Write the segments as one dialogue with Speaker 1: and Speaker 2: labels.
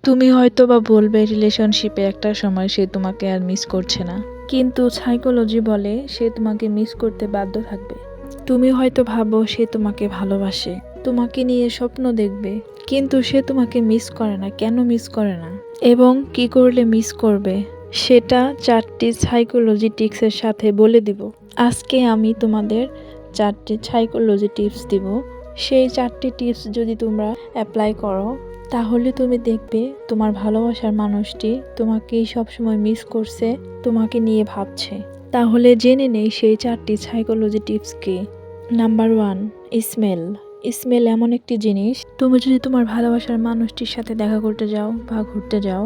Speaker 1: তুমি হয়তোবা বলবে রিলেশনশিপে একটা সময় সে তোমাকে আর মিস করছে না, কিন্তু সাইকোলজি বলে সে তোমাকে মিস করতে বাধ্য থাকবে। তুমি হয়তো ভাবো সে তোমাকে ভালোবাসে, তোমাকে নিয়ে স্বপ্ন দেখবে, কিন্তু সে তোমাকে মিস করে না। কেন মিস করে না এবং কি করলে মিস করবে সেটা 4টি সাইকোলজি টিপসের সাথে বলে দিব। আজকে আমি তোমাদের 4টি সাইকোলজি টিপস দিব। সেই 4টি টিপস যদি তোমরা অ্যাপ্লাই করো তাহলে তুমি দেখবে তোমার ভালোবাসার মানুষটি তোমাকেই সবসময় মিস করছে, তোমাকে নিয়ে ভাবছে। তাহলে জেনে নেই সেই 4টি সাইকোলজি টিপস কি। Number 1, smell. স্মেল এমন একটি জিনিস, তুমি যদি তোমার ভালোবাসার মানুষটির সাথে দেখা করতে যাও বা ঘুরতে যাও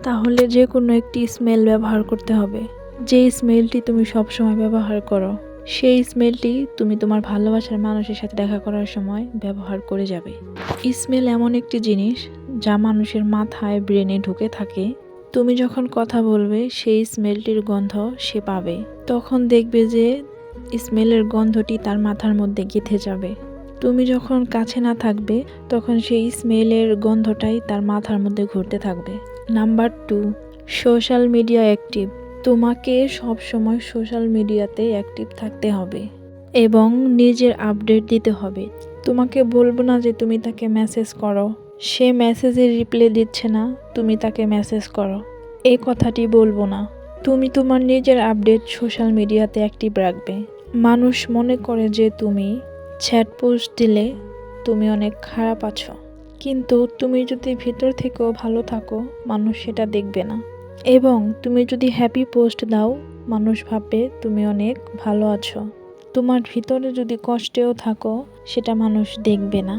Speaker 1: তাহলে যে কোনো একটি স্মেল ব্যবহার করতে হবে। যে স্মেলটি তুমি সবসময় ব্যবহার করো সেই স্মেলটি তুমি তোমার ভালোবাসার মানুষের সাথে দেখা করার সময় ব্যবহার করে যাবে। স্মেল এমন একটি জিনিস যা মানুষের মাথায় ব্রেনে ঢুকে থাকে। তুমি যখন কথা বলবে সেই স্মেলটির গন্ধ সে পাবে, তখন দেখবে যে স্মেলের গন্ধটি তার মাথার মধ্যে গেঁথে যাবে। তুমি যখন কাছে না থাকবে তখন সেই স্মেলের গন্ধটাই তার মাথার মধ্যে ঘুরতে থাকবে। Number 2, social media active. তোমাকে সবসময় সোশ্যাল মিডিয়াতে অ্যাক্টিভ থাকতে হবে এবং নিজের আপডেট দিতে হবে। তোমাকে বলবো না যে তুমি তাকে মেসেজ করো, সে মেসেজের রিপ্লাই দিচ্ছে না, তুমি তাকে মেসেজ করো, এই কথাটি বলবো না। তুমি তোমার নিজের আপডেট সোশ্যাল মিডিয়াতে অ্যাক্টিভ রাখবে। মানুষ মনে করে যে তুমি চ্যাট পোস্ট দিলে তুমি অনেক খারাপ আছো, কিন্তু তুমি যদি ভিতর থেকেও ভালো থাকো মানুষ সেটা দেখবে না। এবং তুমি যদি হ্যাপি পোস্ট দাও মানুষ ভাববে তুমি অনেক ভালো আছো। তোমার ভিতরে যদি কষ্টেও থাকো সেটা মানুষ দেখবে না।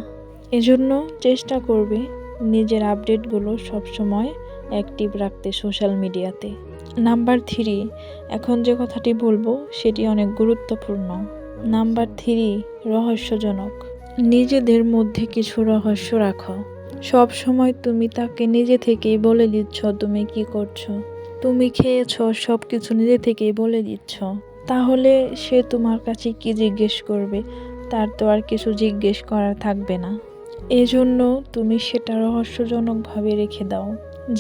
Speaker 1: এজন্য চেষ্টা করবে নিজের আপডেটগুলো সবসময় অ্যাক্টিভ রাখতে সোশ্যাল মিডিয়াতে। নাম্বার 3, এখন যে কথাটি বলবো সেটি অনেক গুরুত্বপূর্ণ। নাম্বার 3, রহস্যজনক। নিজেদের মধ্যে কিছু রহস্য রাখো। সব সময় তুমি তাকে নিজে থেকেই বলে দিচ্ছ তুমি কি করছো, তুমি খেয়েছো, সব কিছু নিজে থেকেই বলে দিচ্ছ, তাহলে সে তোমার কাছে কি জিজ্ঞেস করবে? তার তো আর কিছু জিজ্ঞেস করার থাকবে না। এজন্য তুমি সেটা রহস্যজনকভাবে রেখে দাও,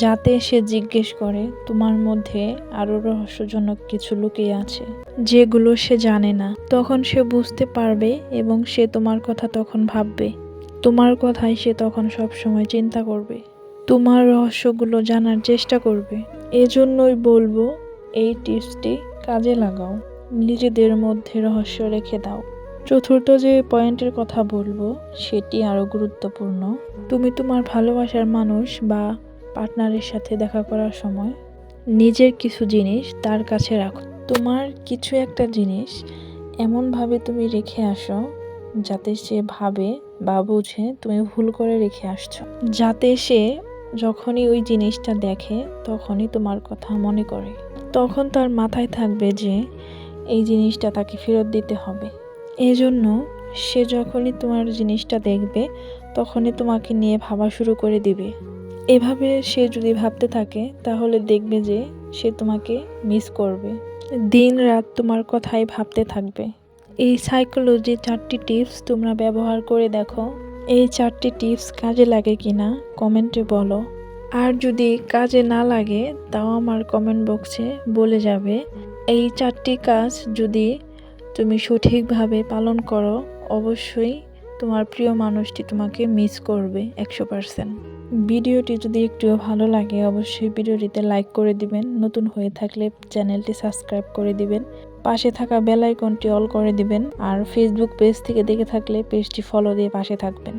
Speaker 1: যাতে সে জিজ্ঞেস করে তোমার মধ্যে আরও রহস্যজনক কিছু লুকিয়ে আছে যেগুলো সে জানে না। তখন সে বুঝতে পারবে এবং সে তোমার কথা তখন ভাববে, তোমার কথাই সে তখন সব সময় চিন্তা করবে, তোমার রহস্যগুলো জানার চেষ্টা করবে। এজন্যই বলবো এই টিপসটি কাজে লাগাও, নিজেদের মধ্যে রহস্য রেখে দাও। চতুর্থ যে পয়েন্টের কথা বলবো সেটি আরও গুরুত্বপূর্ণ। তুমি তোমার ভালোবাসার মানুষ বা পার্টনারের সাথে দেখা করার সময় নিজের কিছু জিনিস তার কাছে রাখো। তোমার কিছু একটা জিনিস এমনভাবে তুমি রেখে আসো যাতে সে ভাবে বা বুঝে তুমি ভুল করে রেখে আসছো, যাতে সে যখনই ওই জিনিসটা দেখে তখনই তোমার কথা মনে করে। তখন তার মাথায় থাকবে যে এই জিনিসটা তাকে ফেরত দিতে হবে। এজন্য সে যখনই তোমার জিনিসটা দেখবে তখনই তোমাকে নিয়ে ভাবা শুরু করে দিবে। এভাবে সে যদি ভাবতে থাকে তাহলে দেখবে যে সে তোমাকে মিস করবে, দিন রাত তোমার কথাই ভাবতে থাকবে। এই সাইকোলজি 4টি টিপস তোমরা ব্যবহার করে দেখো, এই 4টি টিপস কাজে লাগে কিনা কমেন্টে বলো। আর যদি কাজে না লাগে তাও আমার কমেন্ট বক্সে বলে যাবে। এই 4টি কাজ যদি তুমি সঠিকভাবে পালন করো অবশ্যই তোমার প্রিয় মানুষটি তোমাকে মিস করবে 100%। ভিডিওটি যদি একটুও ভালো লাগে অবশ্যই ভিডিওটিতে লাইক করে দিবেন, নতুন হয়ে থাকলে চ্যানেলটি সাবস্ক্রাইব করে দিবেন, পাশে থাকা বেল আইকনটি অল করে দিবেন, আর ফেসবুক পেজ থেকে দেখে থাকলে পেজটি ফলো দিয়ে পাশে থাকবেন।